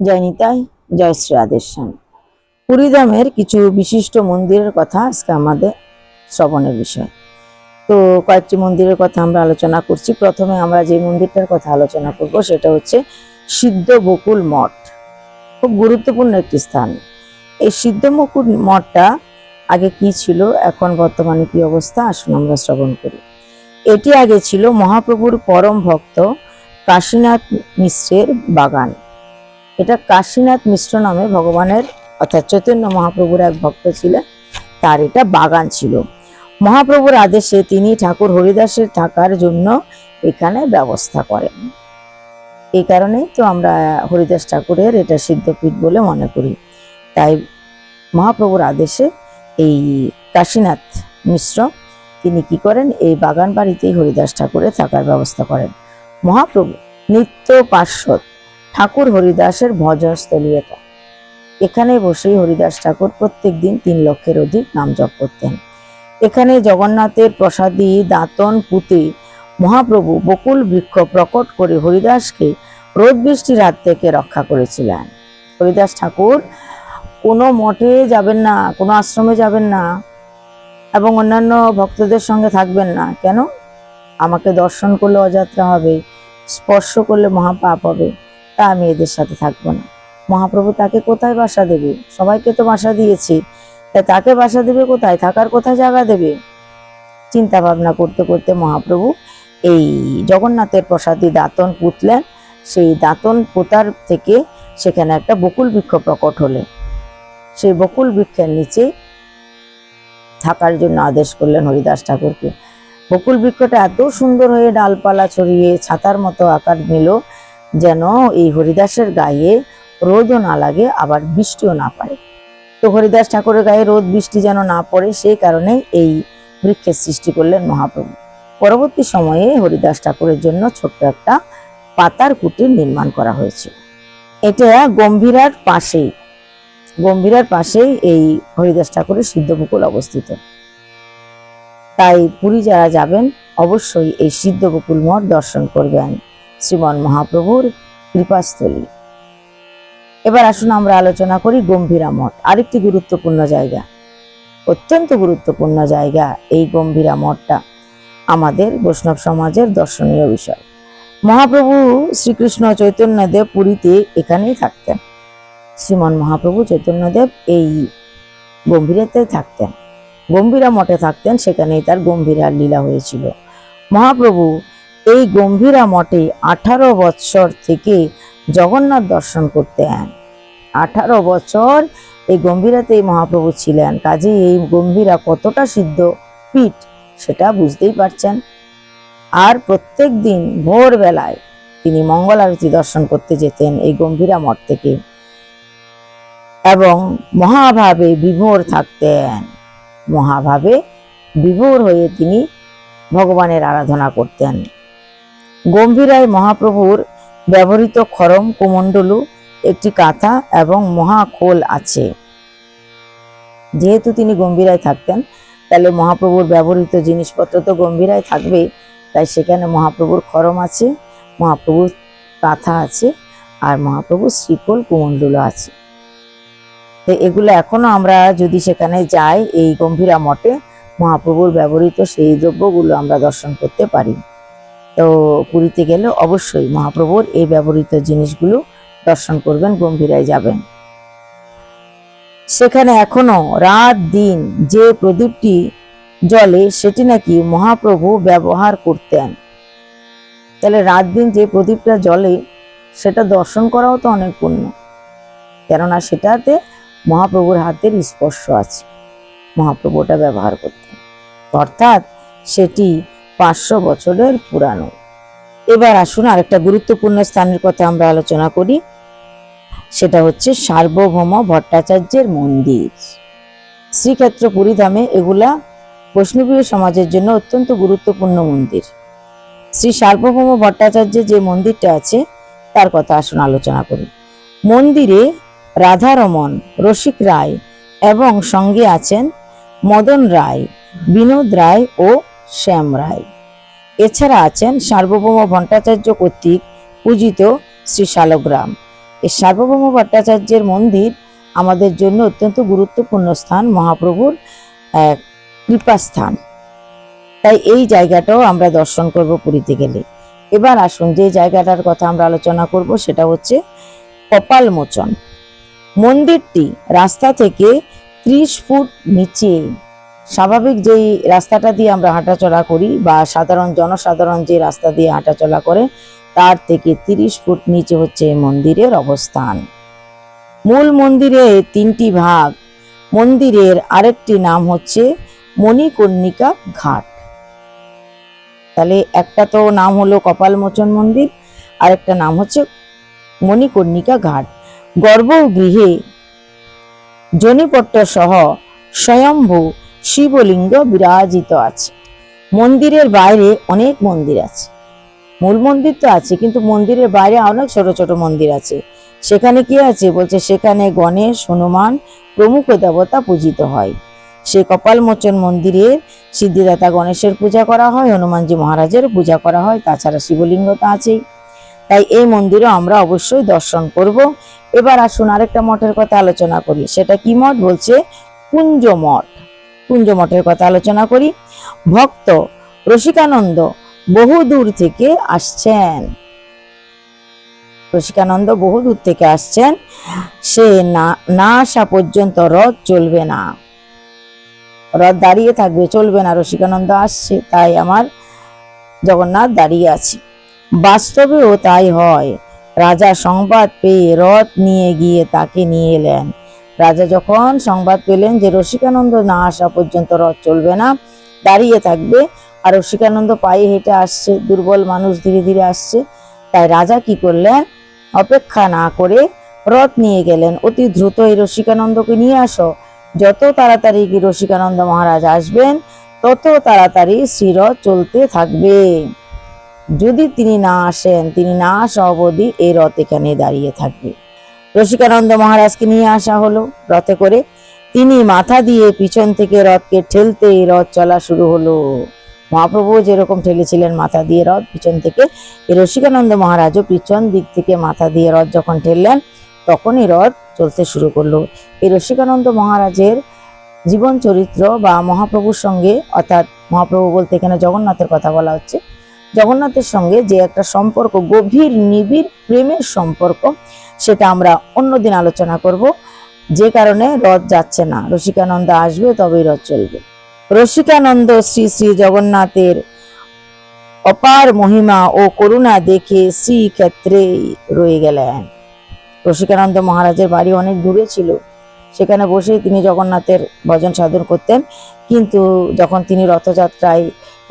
জয় নিতাই, জয় শ্রী রাধেশ্যাম। পুরীধামের কিছু বিশিষ্ট মন্দিরের কথা আজকে আমাদের শ্রবণের বিষয়। তো কয়েকটি মন্দিরের কথা আমরা আলোচনা করছি। প্রথমে আমরা যে মন্দিরটার কথা আলোচনা করব সেটা হচ্ছে সিদ্ধ বকুল মঠ। খুব গুরুত্বপূর্ণ একটি স্থান। এই সিদ্ধ বকুল মঠটা আগে কি ছিল, এখন বর্তমানে কি অবস্থা, আসুন আমরা শ্রবণ করি। এটি আগে ছিল মহাপ্রভুর পরম ভক্ত কাশীনাথ মিশ্রের বাগান। এটা কাশীনাথ মিশ্র নামে ভগবানের অর্থাৎ চৈতন্য মহাপ্রভুর এক ভক্ত ছিলেন, তার এটা বাগান ছিল। মহাপ্রভুর আদেশে তিনি ঠাকুর হরিদাসের থাকার জন্য এখানে ব্যবস্থা করেন। এই কারণেই তো আমরা হরিদাস ঠাকুরের এটা সিদ্ধপীঠ বলে মনে করি। তাই মহাপ্রভুর আদেশে এই কাশীনাথ মিশ্র তিনি কি করেন, এই বাগান বাড়িতেই হরিদাস ঠাকুরের থাকার ব্যবস্থা করেন। মহাপ্রভু নিত্য পার্শ্বদ ঠাকুর হরিদাসের ভজনস্থলী এটা। এখানে বসেই হরিদাস ঠাকুর প্রত্যেক দিন 3 লক্ষের অধিক নাম জপ করতেন। এখানে জগন্নাথের প্রসাদী দাঁতন পুঁতে মহাপ্রভু বকুল বৃক্ষ প্রকট করে হরিদাসকে রোদ বৃষ্টির হাত থেকে রক্ষা করেছিলেন। হরিদাস ঠাকুর কোনো মঠে যাবেন না, কোনো আশ্রমে যাবেন না এবং অন্যান্য ভক্তদের সঙ্গে থাকবেন না। কেন? আমাকে দর্শন করলে অযাত্রা হবে, স্পর্শ করলে মহাপাপ হবে, তা আমি এদের সাথে থাকবো না। মহাপ্রভু তাকে কোথায় বাসা দেবে? সবাইকে তো বাসা দিয়েছি, তাই তাকে বাসা দেবে কোথায়, থাকার কোথায় জায়গা দেবে? চিন্তা ভাবনা করতে করতে মহাপ্রভু এই জগন্নাথের প্রসাদী দাঁতন পুঁতলেন। সেই দাঁতন পোতার থেকে সেখানে একটা বকুল বৃক্ষ প্রকট হলেন। সেই বকুল বৃক্ষের নিচে থাকার জন্য আদেশ করলেন হরিদাস ঠাকুরকে। বকুল বৃক্ষটা এত সুন্দর হয়ে ডালপালা ছড়িয়ে ছাতার মতো আকার নিল, যেন এই হরিদাসের গায়ে রোদও না লাগে, আবার বৃষ্টিও না পড়ে। তো হরিদাস ঠাকুরের গায়ে রোদ বৃষ্টি যেন না পড়ে, সেই কারণে এই বৃক্ষের সৃষ্টি করলেন মহাপ্রভু। পরবর্তী সময়ে হরিদাস ঠাকুরের জন্য ছোট্ট একটা পাতার কুটির নির্মাণ করা হয়েছিল। এটা গম্ভীরার পাশেই এই হরিদাস ঠাকুরের সিদ্ধ বকুল অবস্থিত। তাই পুরী যারা যাবেন অবশ্যই এই সিদ্ধ বকুল মঠ দর্শন করবেন, শ্রীমন মহাপ্রভুর কৃপাস্থলী। এবার আসুন আমরা আলোচনা করি গম্ভীরা মঠ, আরেকটি গুরুত্বপূর্ণ জায়গা, অত্যন্ত গুরুত্বপূর্ণ জায়গা। এই গম্ভীরা মঠটা আমাদের বৈষ্ণব সমাজের দর্শনীয় বিষয়। মহাপ্রভু শ্রীকৃষ্ণ চৈতন্যদেব পুরীতে এখানেই থাকতেন। শ্রীমন মহাপ্রভু চৈতন্যদেব এই গম্ভীরাতে থাকতেন, গম্ভীরা মঠে থাকতেন, সেখানেই তার গম্ভীরার লীলা হয়েছিল। মহাপ্রভু এই গম্ভীরা মঠে 18 বৎসর থেকে জগন্নাথ দর্শন করতেন। 18 বছর এই গম্ভীরাতেই মহাপ্রভু ছিলেন। কাজেই এই গম্ভীরা কতটা সিদ্ধ পীঠ সেটা বুঝতেই পারছেন। আর প্রত্যেক দিন ভোরবেলায় তিনি মঙ্গল আরতি দর্শন করতে যেতেন এই গম্ভীরা মঠ থেকে, এবং মহাভাবে বিভোর থাকতেন। মহাভাবে বিভোর হয়ে তিনি ভগবানের আরাধনা করতেন। গম্ভীরায় মহাপ্রভুর ব্যবহৃত খড়ম কুমণ্ডলু, একটি কাঁথা এবং মহাখোল আছে। যেহেতু তিনি গম্ভীরায় থাকতেন, তাহলে মহাপ্রভুর ব্যবহৃত জিনিসপত্র তো গম্ভীরায় থাকবে। তাই সেখানে মহাপ্রভুর খড়ম আছে, মহাপ্রভুর কাঁথা আছে, আর মহাপ্রভুর শ্রীখোল কুমণ্ডলু আছে। তো এগুলো এখনো আমরা যদি সেখানে যাই, এই গম্ভীরা মঠে মহাপ্রভুর ব্যবহৃত সেই দ্রব্যগুলো আমরা দর্শন করতে পারি। তো পুরীতে গেলে অবশ্যই মহাপ্রভুর এই ব্যবহৃত জিনিসগুলো দর্শন করবেন, গম্ভীরায় যাবেন। সেখানে এখনো রাত দিন যে প্রদীপটি জ্বলে সেটি নাকি মহাপ্রভু ব্যবহার করতেন। তাহলে রাত দিন যে প্রদীপটা জ্বলে সেটা দর্শন করাও তো অনেক পুণ্য, কেননা সেটাতে মহাপ্রভুর হাতের স্পর্শ আছে, মহাপ্রভু ওটা ব্যবহার করতেন, অর্থাৎ সেটি 500 বছরের পুরানো। এবার আসুন আরেকটা গুরুত্বপূর্ণ স্থানের কথা আমরা আলোচনা করি, সেটা হচ্ছে সার্বভৌম ভট্টাচার্যের মন্দির। শ্রীক্ষেত্র পুরীধামে এগুলা বৈষ্ণবীয় সমাজের জন্য অত্যন্ত গুরুত্বপূর্ণ মন্দির। শ্রী সার্বভৌম ভট্টাচার্যের যে মন্দিরটা আছে তার কথা আসুন আলোচনা করি। মন্দিরে রাধারমন, রসিক রায় এবং সঙ্গে আছেন মদন রায়, বিনোদ রায় ও শ্যাম রায়। এছাড়া আছেন সার্বভৌম ভট্টাচার্য কর্তৃক পূজিত শ্রী শালগ্রাম, এই সার্বভৌম ভট্টাচার্যের মন্দির আমাদের জন্য অত্যন্ত গুরুত্বপূর্ণ স্থান, মহাপ্রভুর এক কৃপাস্থান। তাই এই জায়গাটাও আমরা দর্শন করব পুরীতে গেলে। এবার আসুন, যে জায়গাটার কথা আমরা আলোচনা করব সেটা হচ্ছে কপালমোচন। মন্দিরটি রাস্তা থেকে 30 ফুট নিচে। স্বাভাবিক যেই রাস্তাটা দিয়ে আমরা হাঁটাচলা করি বা জনসাধারণ যে রাস্তা দিয়ে হাঁটাচলা করে তার থেকে 30 ফুট নিচে হচ্ছে এই মন্দিরের অবস্থান। মূল মন্দিরে 3টি ভাগ। মন্দিরের আরেকটি নাম হচ্ছে মণিকর্ণিকা ঘাট। তাহলে একটা তো নাম হলো কপালমোচন মন্দির, আরেকটা নাম হচ্ছে মণিকর্ণিকা ঘাট। গর্ভগৃহে জনিপট্ট সহ স্বয়ম্ভু শিবলিঙ্গ বিরাজিত আছে। মন্দিরের বাইরে অনেক মন্দির আছে। মূল মন্দির তো আছে, কিন্তু মন্দিরের বাইরে অনেক ছোট ছোট মন্দির আছে। সেখানে কি আছে বলছে, সেখানে গণেশ, হনুমান প্রমুখ দেবতা পূজিত হয়। সেই কপালমোচন মন্দিরে সিদ্ধিদাতা গণেশের পূজা করা হয়, হনুমানজি মহারাজের পূজা করা হয়, তাছাড়া শিবলিঙ্গ তো আছেই। তাই এই মন্দিরও আমরা অবশ্যই দর্শন করব। এবার আসুন আরেকটা মঠের কথা আলোচনা করি। সেটা কি মঠ বলছে, কুঞ্জ মঠ। কুঞ্জ মঠের কথা আলোচনা করি। ভক্ত রসিকানন্দ বহু দূর থেকে আসছেন। রসিকানন্দ বহু দূর থেকে আসছেন। সে না আসা পর্যন্ত রথ চলবে না। রথ দাঁড়িয়ে থাকবে, চলবে না। রসিকানন্দ আসছে, তাই আমার জগন্নাথ দাঁড়িয়ে আছে। বাস্তবেও তাই হয়। রাজা সংবাদ পেয়ে রথ নিয়ে গিয়ে তাকে নিয়ে এলেন। রাজা যখন সংবাদ পেলেন যে রসিকানন্দ না আসা পর্যন্ত রথ চলবে না, দাঁড়িয়ে থাকবে, আর রসিকানন্দ পায়ে হেঁটে আসছে, দুর্বল মানুষ ধীরে ধীরে আসছে, তাই রাজা কি করলেন, অপেক্ষা না করে রথ নিয়ে গেলেন। অতি দ্রুত এই রসিকানন্দকে নিয়ে আসো। যত তাড়াতাড়ি কি রসিকানন্দ মহারাজ আসবেন, তত তাড়াতাড়ি শ্রীরথ চলতে থাকবে। যদি তিনি না আসেন, তিনি না আসা অবধি এই রথ এখানে দাঁড়িয়ে থাকবে। রসিকানন্দ মহারাজকে নিয়ে আসা হলো রথে করে। তিনি মাথা দিয়ে পিছন থেকে রথকে ঠেলতে রথ চলা শুরু হলো। মহাপ্রভু যেরকম ঠেলেছিলেন মাথা দিয়ে রথ পিছন থেকে, এই রসিকানন্দ মহারাজও পিছন দিক থেকে মাথা দিয়ে রথ যখন ঠেললেন, তখনই রথ চলতে শুরু করলো। এই রসিকানন্দ মহারাজের জীবন চরিত্র বা মহাপ্রভুর সঙ্গে, অর্থাৎ মহাপ্রভু বলতে এখানে জগন্নাথের কথা বলা হচ্ছে, জগন্নাথের সঙ্গে যে একটা সম্পর্ক, গভীর নিবিড় প্রেমের সম্পর্ক, সেটা আমরা অন্যদিন আলোচনা করব। যে কারণে রথ যাচ্ছে না, রসিকানন্দ আসবে তবেই রথ চলবে। রসিকানন্দ শ্রী শ্রী জগন্নাথের অপার মহিমা ও করুণা দেখে শ্রীক্ষেত্রে রয়ে গেলেন। রসিকানন্দ মহারাজের বাড়ি অনেক দূরে ছিল, সেখানে বসেই তিনি জগন্নাথের ভজন সাধন করতেন। কিন্তু যখন তিনি রথযাত্রায়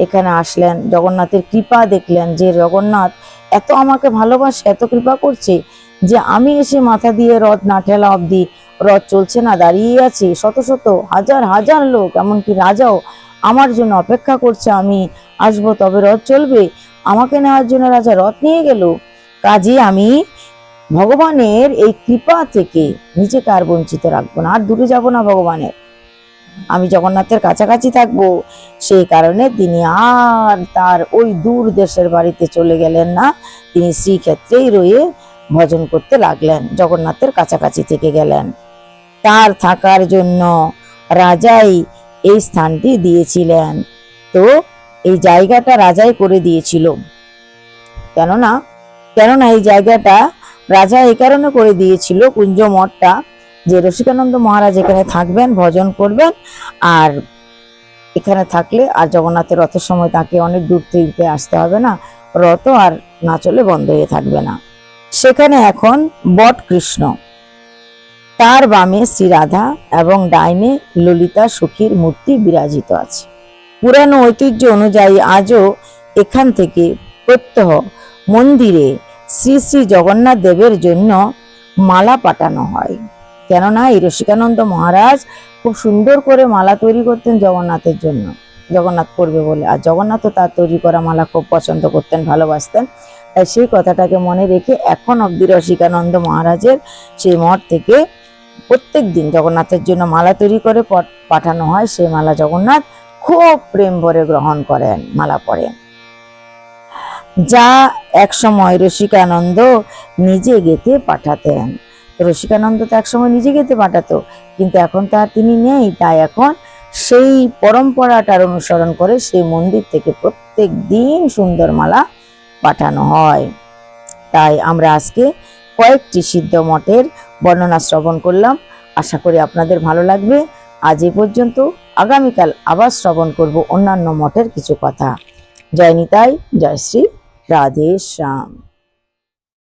এখানে আসলেন, জগন্নাথের কৃপা দেখলেন যে জগন্নাথ এত আমাকে ভালোবাসে, এত কৃপা করছে যে আমি এসে মাথা দিয়ে রথ না ঠেলা অবধি রথ চলছে না, দাঁড়িয়ে আছে। শত শত হাজার হাজার লোক, এমনকি রাজাও আমার জন্য অপেক্ষা করছে, আমি আসবো তবে রথ চলবে। আমাকে নেওয়ার জন্য রাজা রথ নিয়ে গেল। কাজে আমি ভগবানের এই কৃপা থেকে নিজেকে আর বঞ্চিত রাখবো না, আর দূরে যাব না ভগবানের, আমি জগন্নাথের কাছাকাছি থাকবো। সেই কারণে তিনি আর তার ওই দূর দেশের বাড়িতে চলে গেলেন না, তিনি শ্রীক্ষেত্রেই রয়ে ভজন করতে লাগলেন, জগন্নাথের কাছাকাছি থেকে গেলেন। তার থাকার জন্য রাজাই এই স্থানটি দিয়েছিলেন। তো এই জায়গাটা রাজাই করে দিয়েছিল। কেননা এই জায়গাটা রাজা এই কারণে করে দিয়েছিল, কুঞ্জ মঠটা, যে রসিকানন্দ মহারাজ এখানে থাকবেন, ভজন করবেন, আর এখানে থাকলে আর জগন্নাথের রথের সময় তাকে অনেক দূর থেকে আসতে হবে না, রথ আর না চলে বন্ধ হয়ে থাকবে না। সেখানে এখন বট কৃষ্ণ, তার বামে শ্রী রাধা এবং ডাইনে ললিতা সখীর মূর্তি বিরাজিত আছে। পুরানো ঐতিহ্য অনুযায়ী আজও এখান থেকে প্রত্যহ মন্দিরে শ্রী শ্রী জগন্নাথ দেবের জন্য মালা পাঠানো হয়। কেননা এই রসিকানন্দ মহারাজ খুব সুন্দর করে মালা তৈরি করতেন জগন্নাথের জন্য, জগন্নাথ করবে বলে, আর জগন্নাথও তার তৈরি করা মালা খুব পছন্দ করতেন, ভালোবাসতেন। তাই সেই কথাটাকে মনে রেখে এখন অব্দি রসিকানন্দ মহারাজের সেই মঠ থেকে প্রত্যেক দিন জগন্নাথের জন্য মালা তৈরি করে পাঠানো হয়। সেই মালা জগন্নাথ খুব প্রেম ভরে গ্রহণ করেন, মালা পরেন। যা একসময় রসিকানন্দ নিজে গেতে পাঠাতেন। রসিকানন্দ তো একসময় নিজে গেতে পাঠাতো, কিন্তু এখন তো আর তিনি নেই, তাই এখন সেই পরম্পরাটার অনুসরণ করে সেই মন্দির থেকে প্রত্যেক দিন সুন্দর মালা পাঠানো হয়। তাই আমরা আজকে কয়েকটি সিদ্ধ মঠের বর্ণনা শ্রবণ করলাম। আশা করি আপনাদের ভালো লাগবে। আজ এই পর্যন্ত। আগামীকাল আবার শ্রবণ করব অন্যান্য মঠের কিছু কথা। জয় নিতাই, জয় শ্রী রাধে শ্যাম।